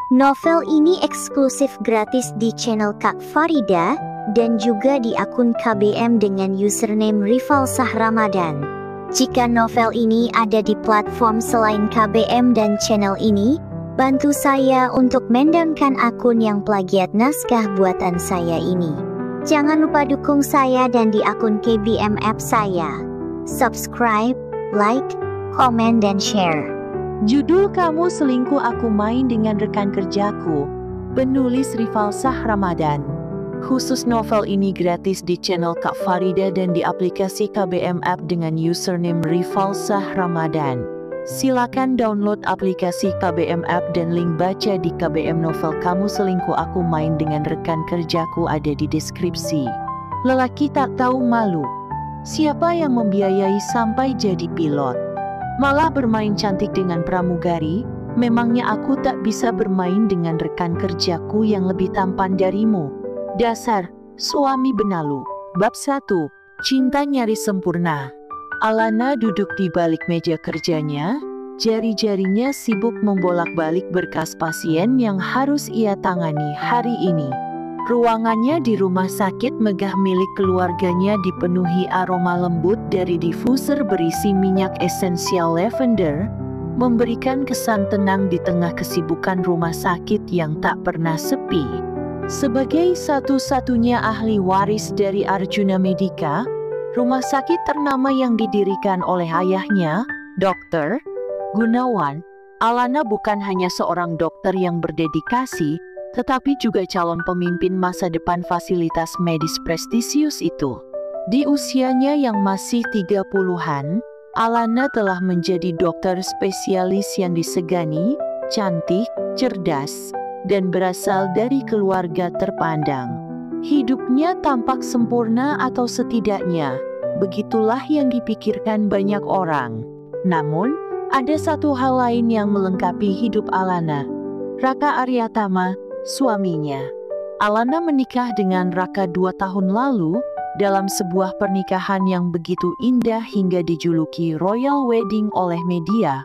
Novel ini eksklusif gratis di channel Kak Farida dan juga di akun KBM dengan username Rival Sah Ramadan. Jika novel ini ada di platform selain KBM dan channel ini, bantu saya untuk mendamkan akun yang plagiat naskah buatan saya ini. Jangan lupa dukung saya dan di akun KBM app saya. Subscribe, like, komen, dan share. Judul Kamu Selingkuh Aku Main Dengan Rekan Kerjaku, penulis Rival Sah Ramadan. Khusus novel ini gratis di channel Kak Farida dan di aplikasi KBM app dengan username Rival Sah Ramadan. Silakan download aplikasi KBM app dan link baca di KBM novel Kamu Selingkuh Aku Main Dengan Rekan Kerjaku ada di deskripsi. Lelaki tak tahu malu. Siapa yang membiayai sampai jadi pilot? Malah bermain cantik dengan pramugari, memangnya aku tak bisa bermain dengan rekan kerjaku yang lebih tampan darimu? Dasar suami benalu. Bab 1. Cinta Nyaris Sempurna. Alana duduk di balik meja kerjanya, jari-jarinya sibuk membolak-balik berkas pasien yang harus ia tangani hari ini. Ruangannya di rumah sakit megah milik keluarganya dipenuhi aroma lembut dari diffuser berisi minyak esensial lavender, memberikan kesan tenang di tengah kesibukan rumah sakit yang tak pernah sepi. Sebagai satu-satunya ahli waris dari Arjuna Medika, rumah sakit ternama yang didirikan oleh ayahnya, Dr. Gunawan, Alana bukan hanya seorang dokter yang berdedikasi, tetapi juga calon pemimpin masa depan fasilitas medis prestisius itu. Di usianya yang masih 30-an, Alana telah menjadi dokter spesialis yang disegani, cantik, cerdas, dan berasal dari keluarga terpandang. Hidupnya tampak sempurna atau setidaknya, begitulah yang dipikirkan banyak orang. Namun, ada satu hal lain yang melengkapi hidup Alana. Raka Aryatama, suaminya. Alana menikah dengan Raka 2 tahun lalu dalam sebuah pernikahan yang begitu indah hingga dijuluki Royal Wedding oleh media.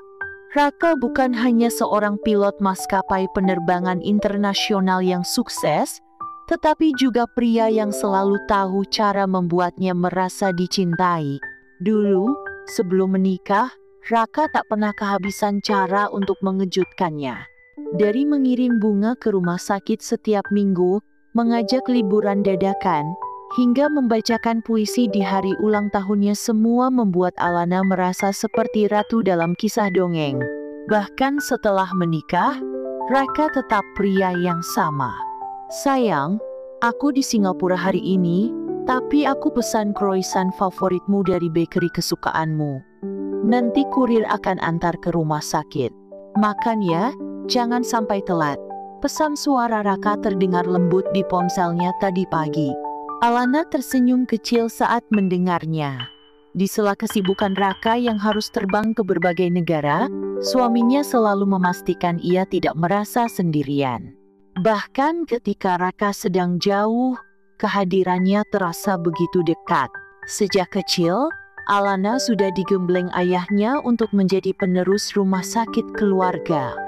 Raka bukan hanya seorang pilot maskapai penerbangan internasional yang sukses, tetapi juga pria yang selalu tahu cara membuatnya merasa dicintai. Dulu, sebelum menikah, Raka tak pernah kehabisan cara untuk mengejutkannya. Dari mengirim bunga ke rumah sakit setiap minggu, mengajak liburan dadakan, hingga membacakan puisi di hari ulang tahunnya, semua membuat Alana merasa seperti ratu dalam kisah dongeng. Bahkan setelah menikah, Raka tetap pria yang sama. Sayang, aku di Singapura hari ini, tapi aku pesan croissant favoritmu dari bakery kesukaanmu. Nanti kurir akan antar ke rumah sakit. Makan ya. Jangan sampai telat. Pesan suara Raka terdengar lembut di ponselnya tadi pagi. Alana tersenyum kecil saat mendengarnya. Di sela kesibukan Raka yang harus terbang ke berbagai negara, suaminya selalu memastikan ia tidak merasa sendirian. Bahkan ketika Raka sedang jauh, kehadirannya terasa begitu dekat. Sejak kecil, Alana sudah digembleng ayahnya untuk menjadi penerus rumah sakit keluarga.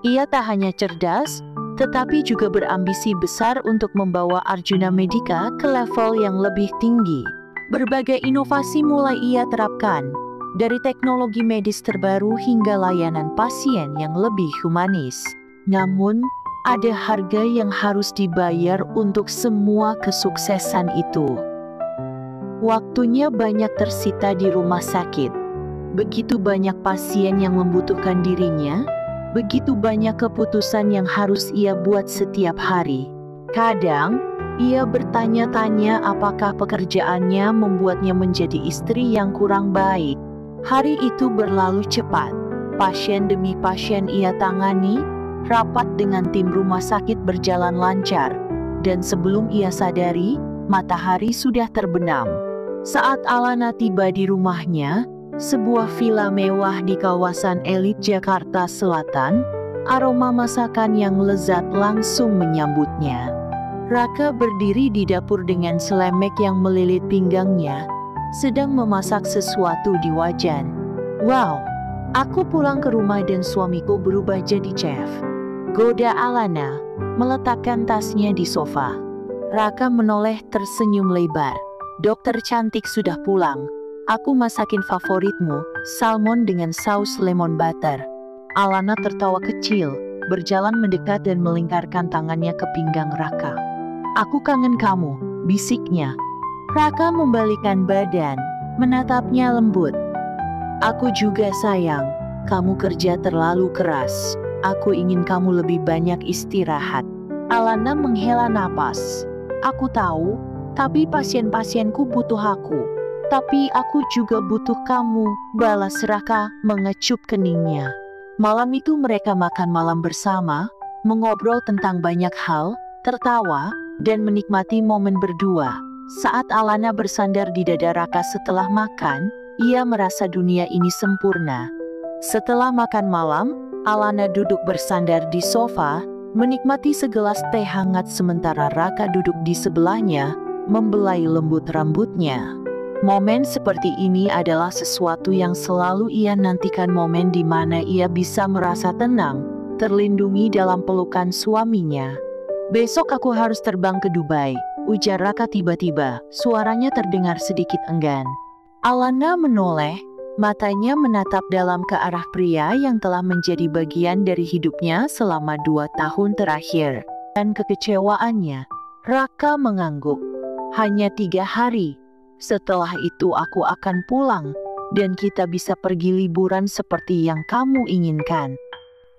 Ia tak hanya cerdas, tetapi juga berambisi besar untuk membawa Arjuna Medika ke level yang lebih tinggi. Berbagai inovasi mulai ia terapkan, dari teknologi medis terbaru hingga layanan pasien yang lebih humanis. Namun, ada harga yang harus dibayar untuk semua kesuksesan itu. Waktunya banyak tersita di rumah sakit. Begitu banyak pasien yang membutuhkan dirinya, begitu banyak keputusan yang harus ia buat setiap hari. Kadang, ia bertanya-tanya apakah pekerjaannya membuatnya menjadi istri yang kurang baik. Hari itu berlalu cepat. Pasien demi pasien ia tangani, rapat dengan tim rumah sakit berjalan lancar. Dan sebelum ia sadari, matahari sudah terbenam. Saat Alana tiba di rumahnya, sebuah villa mewah di kawasan elit Jakarta Selatan, aroma masakan yang lezat langsung menyambutnya. Raka berdiri di dapur dengan selemek yang melilit pinggangnya, sedang memasak sesuatu di wajan. Wow, aku pulang ke rumah dan suamiku berubah jadi chef. goda Alana, meletakkan tasnya di sofa. Raka menoleh tersenyum lebar. Dokter cantik sudah pulang. Aku masakin favoritmu, salmon dengan saus lemon butter. Alana tertawa kecil, berjalan mendekat dan melingkarkan tangannya ke pinggang Raka. Aku kangen kamu, bisiknya. Raka membalikkan badan, menatapnya lembut. Aku juga sayang, kamu kerja terlalu keras. Aku ingin kamu lebih banyak istirahat. Alana menghela napas. Aku tahu, tapi pasien-pasienku butuh aku. Tapi aku juga butuh kamu, balas Raka mengecup keningnya. Malam itu mereka makan malam bersama, mengobrol tentang banyak hal, tertawa, dan menikmati momen berdua. Saat Alana bersandar di dada Raka setelah makan, ia merasa dunia ini sempurna. Setelah makan malam, Alana duduk bersandar di sofa, menikmati segelas teh hangat sementara Raka duduk di sebelahnya, membelai lembut rambutnya. Momen seperti ini adalah sesuatu yang selalu ia nantikan, momen di mana ia bisa merasa tenang, terlindungi dalam pelukan suaminya. Besok aku harus terbang ke Dubai, ujar Raka tiba-tiba, suaranya terdengar sedikit enggan. Alana menoleh, matanya menatap dalam ke arah pria yang telah menjadi bagian dari hidupnya selama 2 tahun terakhir. Dan kekecewaannya, Raka mengangguk. Hanya 3 hari. Setelah itu aku akan pulang, dan kita bisa pergi liburan seperti yang kamu inginkan.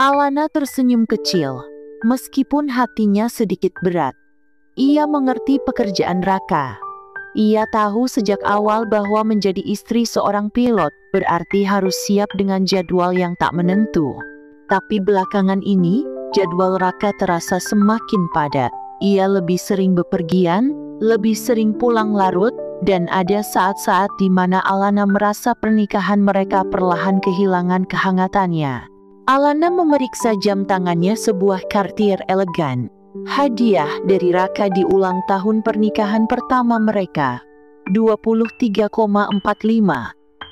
Alana tersenyum kecil, meskipun hatinya sedikit berat. Ia mengerti pekerjaan Raka. Ia tahu sejak awal bahwa menjadi istri seorang pilot berarti harus siap dengan jadwal yang tak menentu. Tapi belakangan ini, jadwal Raka terasa semakin padat. Ia lebih sering bepergian, lebih sering pulang larut, dan ada saat-saat di mana Alana merasa pernikahan mereka perlahan kehilangan kehangatannya. Alana memeriksa jam tangannya, sebuah Cartier elegan. Hadiah dari Raka di ulang tahun pernikahan pertama mereka. 23,45.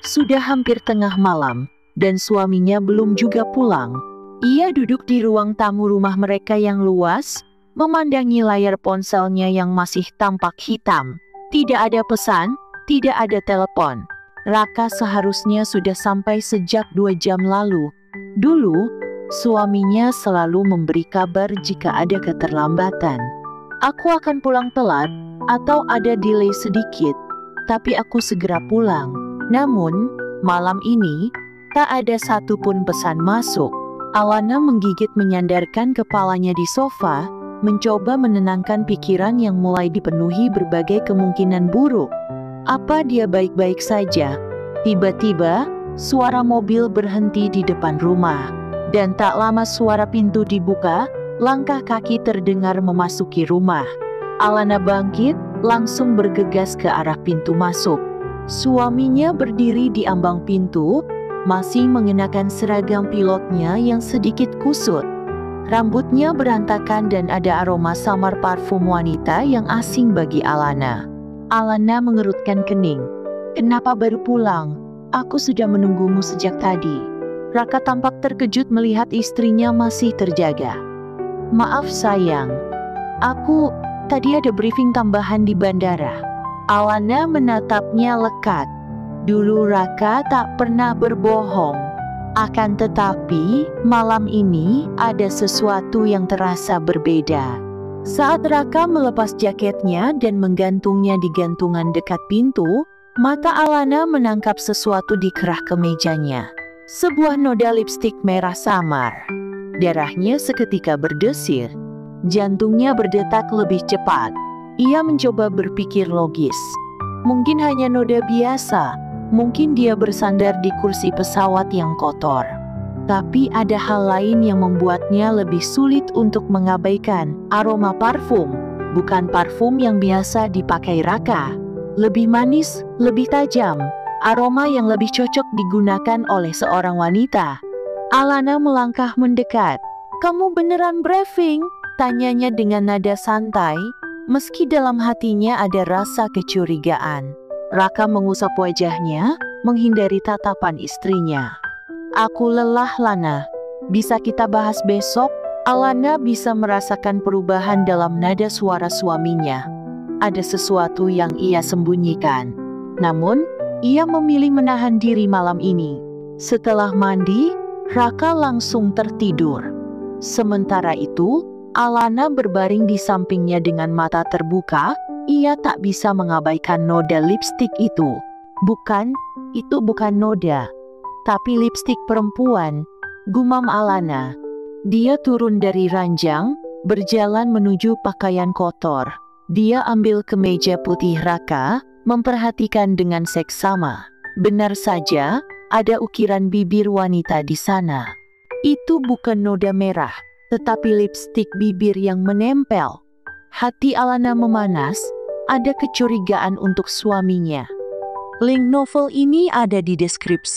Sudah hampir tengah malam, dan suaminya belum juga pulang. Ia duduk di ruang tamu rumah mereka yang luas, memandangi layar ponselnya yang masih tampak hitam. Tidak ada pesan, tidak ada telepon. Raka seharusnya sudah sampai sejak 2 jam lalu. Dulu, suaminya selalu memberi kabar jika ada keterlambatan. Aku akan pulang telat, atau ada delay sedikit, tapi aku segera pulang. Namun, malam ini, tak ada satupun pesan masuk. Alana menggigit menyandarkan kepalanya di sofa, mencoba menenangkan pikiran yang mulai dipenuhi berbagai kemungkinan buruk. Apa dia baik-baik saja? Tiba-tiba, suara mobil berhenti di depan rumah. Dan tak lama suara pintu dibuka, langkah kaki terdengar memasuki rumah. Alana bangkit, langsung bergegas ke arah pintu masuk. Suaminya berdiri di ambang pintu, masih mengenakan seragam pilotnya yang sedikit kusut. Rambutnya berantakan dan ada aroma samar parfum wanita yang asing bagi Alana. Alana mengerutkan kening. Kenapa baru pulang? Aku sudah menunggumu sejak tadi. Raka tampak terkejut melihat istrinya masih terjaga. Maaf sayang, tadi ada briefing tambahan di bandara. Alana menatapnya lekat. Dulu Raka tak pernah berbohong. Akan tetapi, malam ini ada sesuatu yang terasa berbeda. Saat Raka melepas jaketnya dan menggantungnya di gantungan dekat pintu, mata Alana menangkap sesuatu di kerah kemejanya. Sebuah noda lipstik merah samar. Darahnya seketika berdesir. Jantungnya berdetak lebih cepat. Ia mencoba berpikir logis. Mungkin hanya noda biasa. Mungkin dia bersandar di kursi pesawat yang kotor. Tapi ada hal lain yang membuatnya lebih sulit untuk mengabaikan. Aroma parfum, bukan parfum yang biasa dipakai Raka. Lebih manis, lebih tajam. Aroma yang lebih cocok digunakan oleh seorang wanita. Alana melangkah mendekat. Kamu beneran briefing? Tanyanya dengan nada santai, meski dalam hatinya ada rasa kecurigaan. Raka mengusap wajahnya, menghindari tatapan istrinya. Aku lelah, Lana. Bisa kita bahas besok? Alana bisa merasakan perubahan dalam nada suara suaminya. Ada sesuatu yang ia sembunyikan. Namun, ia memilih menahan diri malam ini. Setelah mandi, Raka langsung tertidur. Sementara itu, Alana berbaring di sampingnya dengan mata terbuka. Ia tak bisa mengabaikan noda lipstik itu. Bukan, itu bukan noda, tapi lipstik perempuan, gumam Alana. Dia turun dari ranjang, berjalan menuju pakaian kotor. Dia ambil kemeja putih Raka, memperhatikan dengan seksama. Benar saja, ada ukiran bibir wanita di sana. Itu bukan noda merah, tetapi lipstik bibir yang menempel. Hati Alana memanas, ada kecurigaan untuk suaminya. Link novel ini ada di deskripsi.